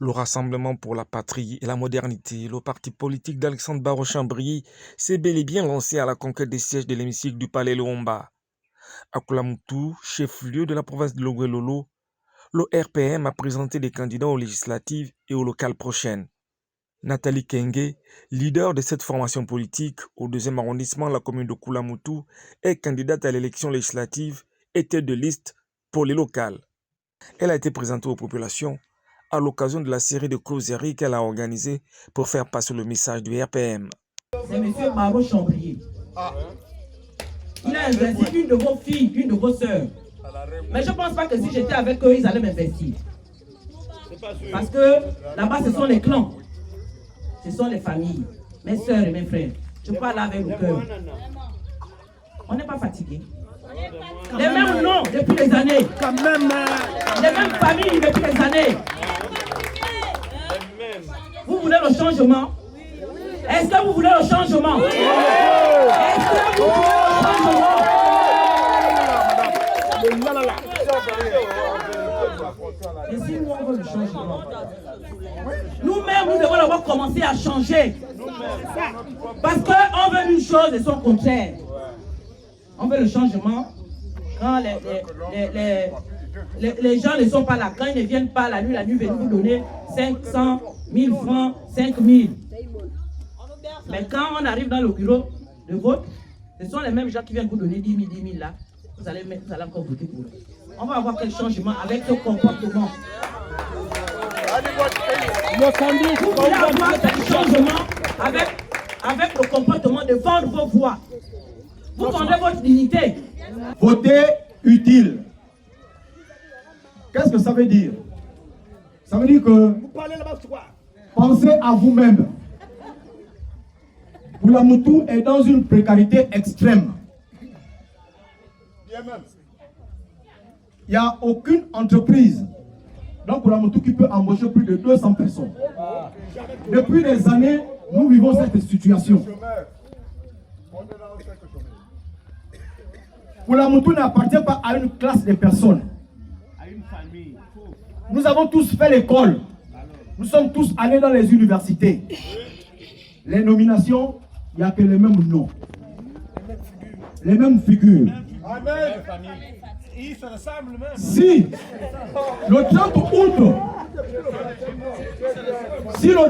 Le Rassemblement pour la patrie et la modernité, le parti politique d'Alexandre Barre-Chambry, s'est bel et bien lancé à la conquête des sièges de l'hémicycle du Palais Luomba. À Koulamoutou, chef-lieu de la province de Logouelolo, le RPM a présenté des candidats aux législatives et aux locales prochaines. Nathalie Kenge, leader de cette formation politique au 2e arrondissement de la commune de Koulamoutou, est candidate à l'élection législative et tête de liste pour les locales. Elle a été présentée aux populations à l'occasion de la série de causeries qu'elle a organisée pour faire passer le message du RPM. C'est M. Barre-Chambry. Il a investi une de vos filles, une de vos sœurs. Mais je ne pense pas que si j'étais avec eux, ils allaient m'investir. Parce que là-bas, ce sont les clans. Ce sont les familles, mes sœurs et mes frères. Je parle avec le cœur. On n'est pas fatigué. Les mêmes noms depuis des années. Les mêmes familles depuis des années. Vous voulez le changement? Est-ce que vous voulez le changement? Est-ce que vous voulez le changement? Et si nous on veut le changement, nous-mêmes nous devons d'abord commencer à changer. Parce qu'on veut une chose et son contraire. On veut le changement quand les gens ne sont pas là. Quand ils ne viennent pas la nuit vient vous donner 500, 1000 francs, 5000. Mais quand on arrive dans le bureau de vote, ce sont les mêmes gens qui viennent vous donner 10 000 là. Vous allez encore voter pour eux. On va avoir quel changement avec ce comportement? Vous voulez avoir quel changement avec le comportement de vendre vos voix? Vous vendez votre dignité. Voter utile. Qu'est-ce que ça veut dire? Ça veut dire que pensez à vous-même. Koulamoutou est dans une précarité extrême. Il n'y a aucune entreprise dans Koulamoutou qui peut embaucher plus de 200 personnes. Depuis des années, nous vivons cette situation. Koulamoutou n'appartient pas à une classe de personnes. Nous avons tous fait l'école. Nous sommes tous allés dans les universités. Les nominations, il n'y a que les mêmes noms. Les mêmes figures. Si le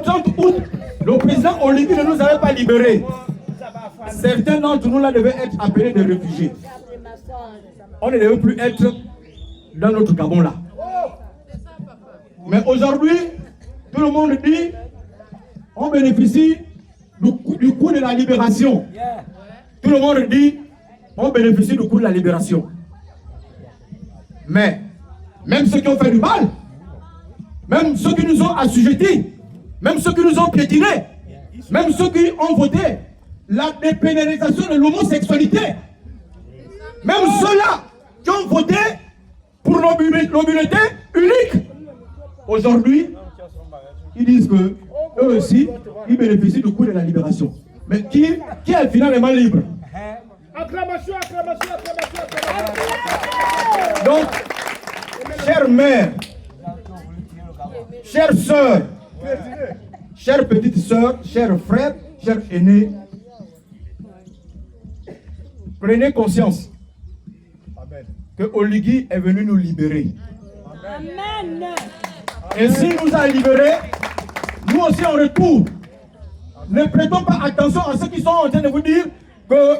30 août, le président Oligui ne nous avait pas libérés, certains d'entre nous là devaient être appelés des réfugiés. On ne devait plus être dans notre Gabon là. Mais aujourd'hui, tout le monde dit, on bénéficie du coût de la libération. Tout le monde dit, on bénéficie du coût de la libération. Mais, même ceux qui ont fait du mal, même ceux qui nous ont assujettis, même ceux qui nous ont piétinés, même ceux qui ont voté la dépénalisation de l'homosexualité, même ceux-là qui ont voté pour nos bulletins uniques, aujourd'hui, ils disent que eux aussi, ils bénéficient du coût de la libération. Mais qui est finalement libre? Acclamation. Donc, chères mères, chères sœurs, chères petites sœurs, chers frères, chers aînés, prenez conscience que Oligui est venu nous libérer. Amen. Et s'il nous a libérés, nous aussi on retourne. Ne prêtons pas attention à ceux qui sont en train de vous dire que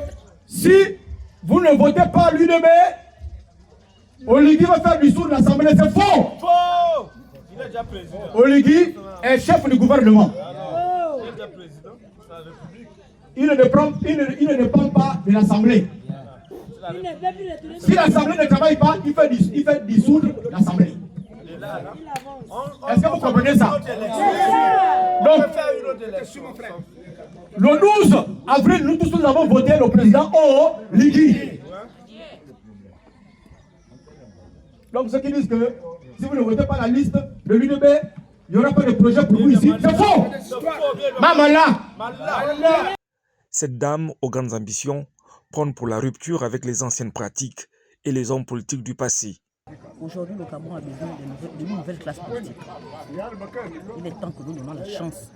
si vous ne votez pas l'UDB, Oligui va faire dissoudre l'Assemblée. C'est faux. Il est déjà président. Oligui est chef du gouvernement. Il est déjà président de la République. Il ne dépend pas de l'Assemblée. Si l'Assemblée ne travaille pas, il fait dissoudre l'Assemblée. Est-ce que vous comprenez ça? Donc, le 12 avril, nous tous nous avons voté le président Oligui. Donc, ceux qui disent que si vous ne votez pas la liste de l'UDB, il n'y aura pas de projet pour vous ici, c'est faux. Mamala. Cette dame aux grandes ambitions prône pour la rupture avec les anciennes pratiques et les hommes politiques du passé. Aujourd'hui, le Gabon a besoin d'une nouvelle classe politique. Il est temps que nous donnons la chance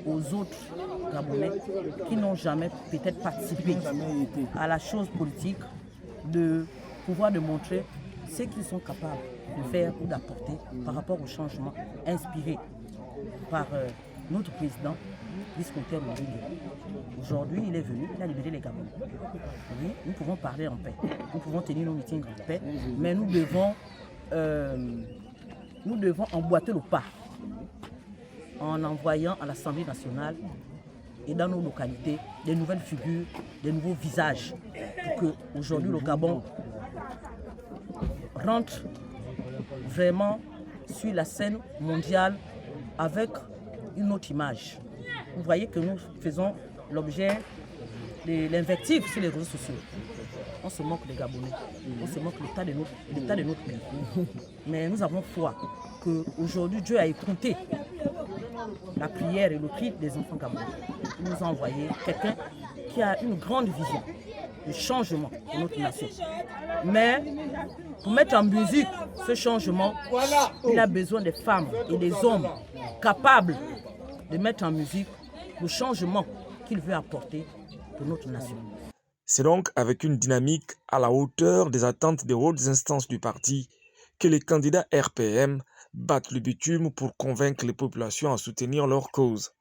aux autres Gabonais qui n'ont jamais peut-être participé à la chose politique de pouvoir démontrer ce qu'ils sont capables de faire ou d'apporter par rapport au changement inspiré par notre président, Brice-Clotaire Rodrigue. Aujourd'hui, il est venu, il a libéré les Gabonais. Oui, nous pouvons parler en paix, nous pouvons tenir nos meetings en paix, mais nous devons emboîter le pas en envoyant à l'Assemblée nationale et dans nos localités des nouvelles figures, des nouveaux visages, pour qu'aujourd'hui le Gabon rentre vraiment sur la scène mondiale avec une autre image. Vous voyez que nous faisons l'objet de l'invective sur les réseaux sociaux. On se moque des Gabonais, on se moque de l'état de notre pays. Mais nous avons foi qu'aujourd'hui Dieu a écouté la prière et le cri des enfants gabonais. Il nous a envoyé quelqu'un qui a une grande vision de changement de notre nation. Mais pour mettre en musique ce changement, il a besoin des femmes et des hommes capables de mettre en musique le changement qu'il veut apporter pour notre nation. C'est donc avec une dynamique à la hauteur des attentes des hautes instances du parti que les candidats RPM battent le bitume pour convaincre les populations à soutenir leur cause.